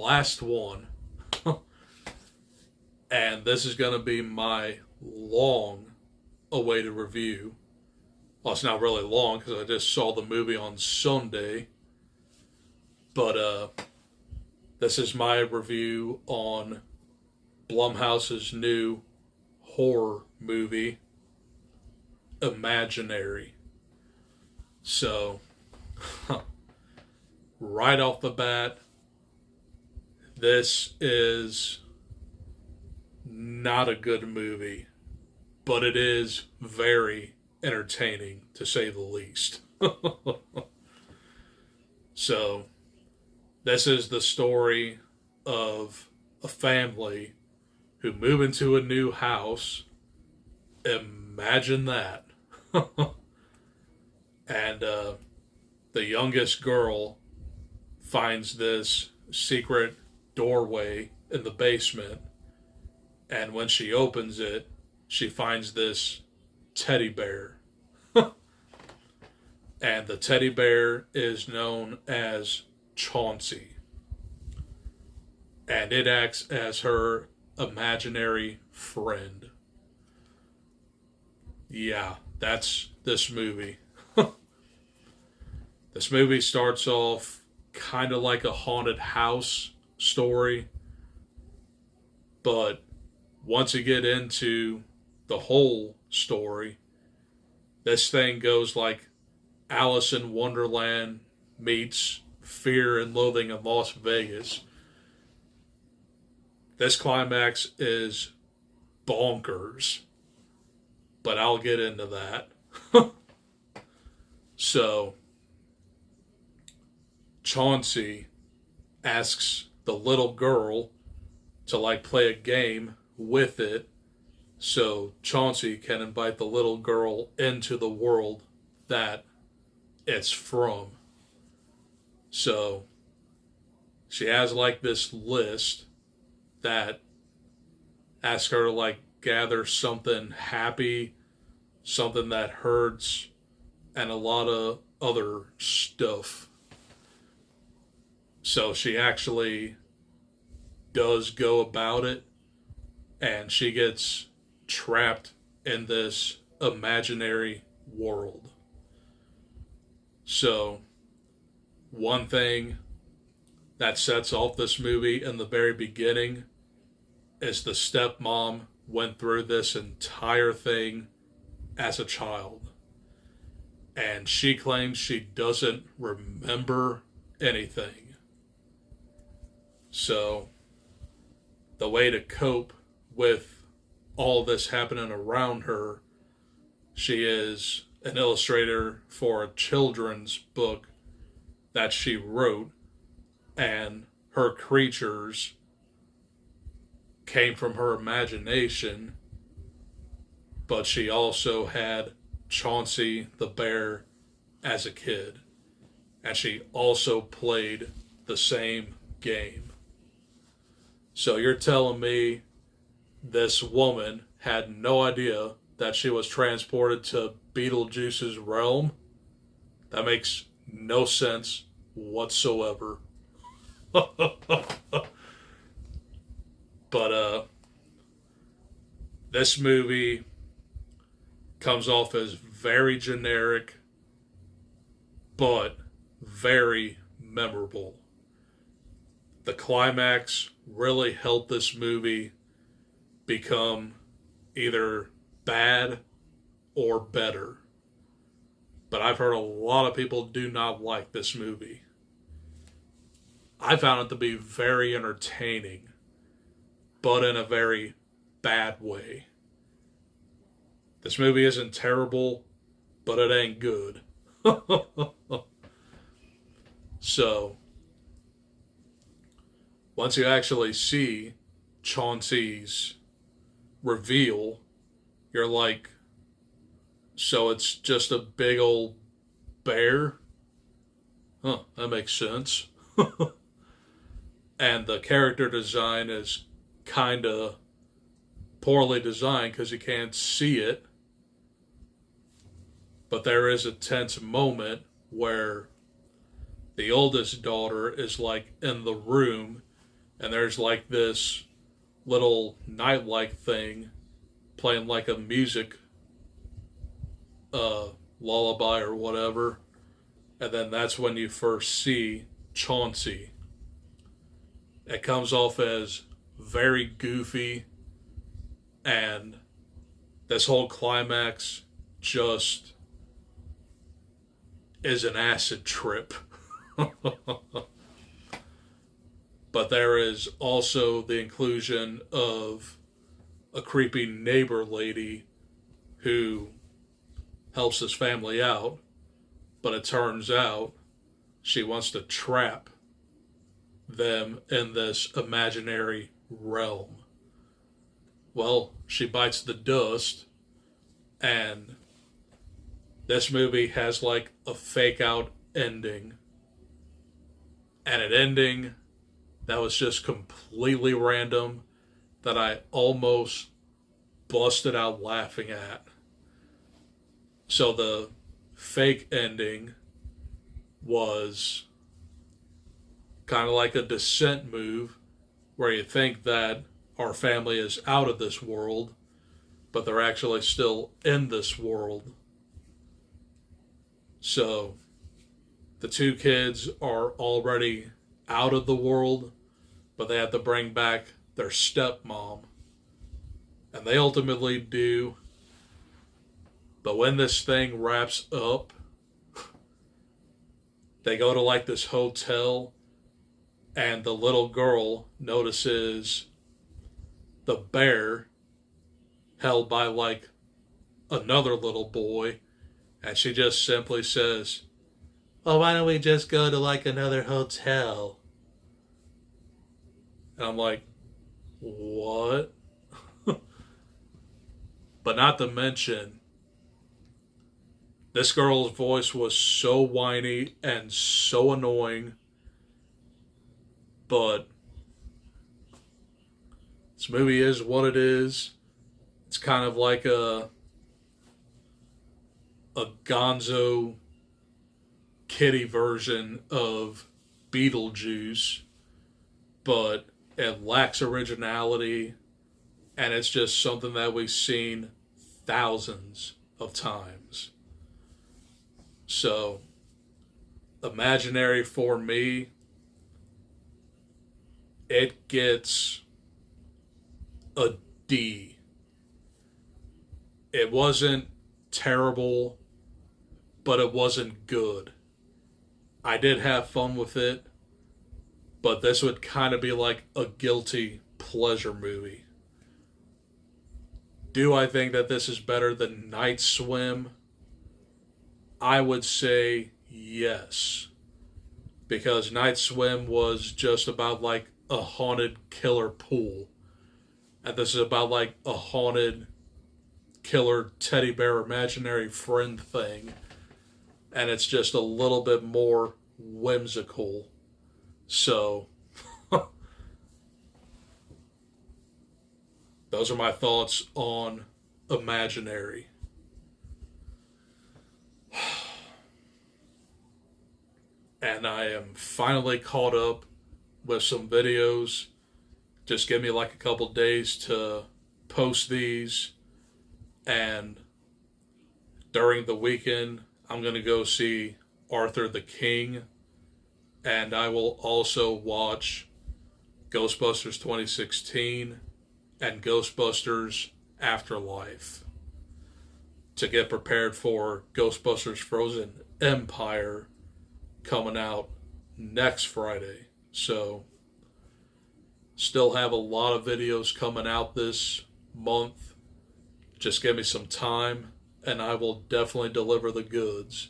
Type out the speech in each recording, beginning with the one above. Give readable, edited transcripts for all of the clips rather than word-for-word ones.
last one. And this is going to be my long awaited review. Well, it's not really long because I just saw the movie on Sunday. But this is my review on Blumhouse's new horror movie, Imaginary. So, right off the bat, this is not a good movie, but it is very entertaining, to say the least. So, this is the story of a family who move into a new house. Imagine that. And the youngest girl finds this secret doorway in the basement. And when she opens it, she finds this teddy bear. And the teddy bear is known as Chauncey. And it acts as her imaginary friend. Yeah, that's this movie. This movie starts off kind of like a haunted house story, but once you get into the whole story, this thing goes like Alice in Wonderland meets Fear and Loathing in Las Vegas. This climax is bonkers, but I'll get into that. So, Chauncey asks the little girl to play a game with it, so Chauncey can invite the little girl into the world that it's from. So she has this list that asks her to gather something happy, something that hurts, and a lot of other stuff. So she actually does go about it, and she gets trapped in this imaginary world. So, one thing that sets off this movie in the very beginning is the stepmom went through this entire thing as a child. And she claims she doesn't remember anything. So, the way to cope with all this happening around her, she is an illustrator for a children's book that she wrote, and her creatures came from her imagination, but she also had Chauncey the Bear as a kid, and she also played the same game. So you're telling me this woman had no idea that she was transported to Beetlejuice's realm? That makes no sense whatsoever. But this movie comes off as very generic, but very memorable. The climax really helped this movie become either bad or better. But I've heard a lot of people do not like this movie. I found it to be very entertaining, but in a very bad way. This movie isn't terrible, but it ain't good. So, once you actually see Chauncey's reveal, you're like, so it's just a big old bear? Huh, that makes sense. And the character design is kind of poorly designed because you can't see it. But there is a tense moment where the oldest daughter is in the room and there's like this little night-like thing playing like a music lullaby or whatever, and then that's when you first see Chauncey. It comes off as very goofy, and this whole climax just is an acid trip. But there is also the inclusion of a creepy neighbor lady who helps his family out, but it turns out she wants to trap them in this imaginary realm. Well, she bites the dust, and this movie has like a fake out ending, and an ending that was just completely random that I almost busted out laughing at. So the fake ending was kind of like a descent move where you think that our family is out of this world, but they're actually still in this world. So the two kids are already out of the world, but they have to bring back their stepmom. And they ultimately do. But when this thing wraps up, they go to like this hotel, and the little girl notices the bear held by like another little boy, and she just simply says, "Oh, why don't we just go to like another hotel?" And I'm like, what? But not to mention, this girl's voice was so whiny and so annoying. But this movie is what it is. It's kind of like a gonzo kiddie version of Beetlejuice, but it lacks originality, and it's just something that we've seen thousands of times. So, Imaginary for me, it gets a D. It wasn't terrible, but it wasn't good. I did have fun with it, but this would kind of be like a guilty pleasure movie. Do I think that this is better than Night Swim? I would say yes. Because Night Swim was just about like a haunted killer pool. And this is about like a haunted killer teddy bear imaginary friend thing. And it's just a little bit more whimsical. So, those are my thoughts on Imaginary. And I am finally caught up with some videos. Just give me like a couple days to post these. And during the weekend, I'm going to go see Arthur the King. And I will also watch Ghostbusters 2016 and Ghostbusters Afterlife to get prepared for Ghostbusters Frozen Empire coming out next Friday. So, still have a lot of videos coming out this month. Just give me some time and I will definitely deliver the goods.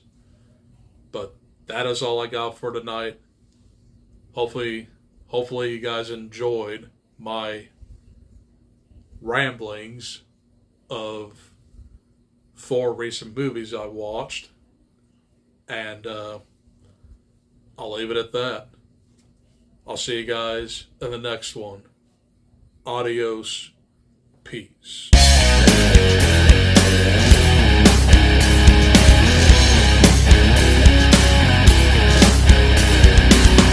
But that is all I got for tonight. Hopefully you guys enjoyed my ramblings of 4 recent movies I watched. And I'll leave it at that. I'll see you guys in the next one. Adios. Peace.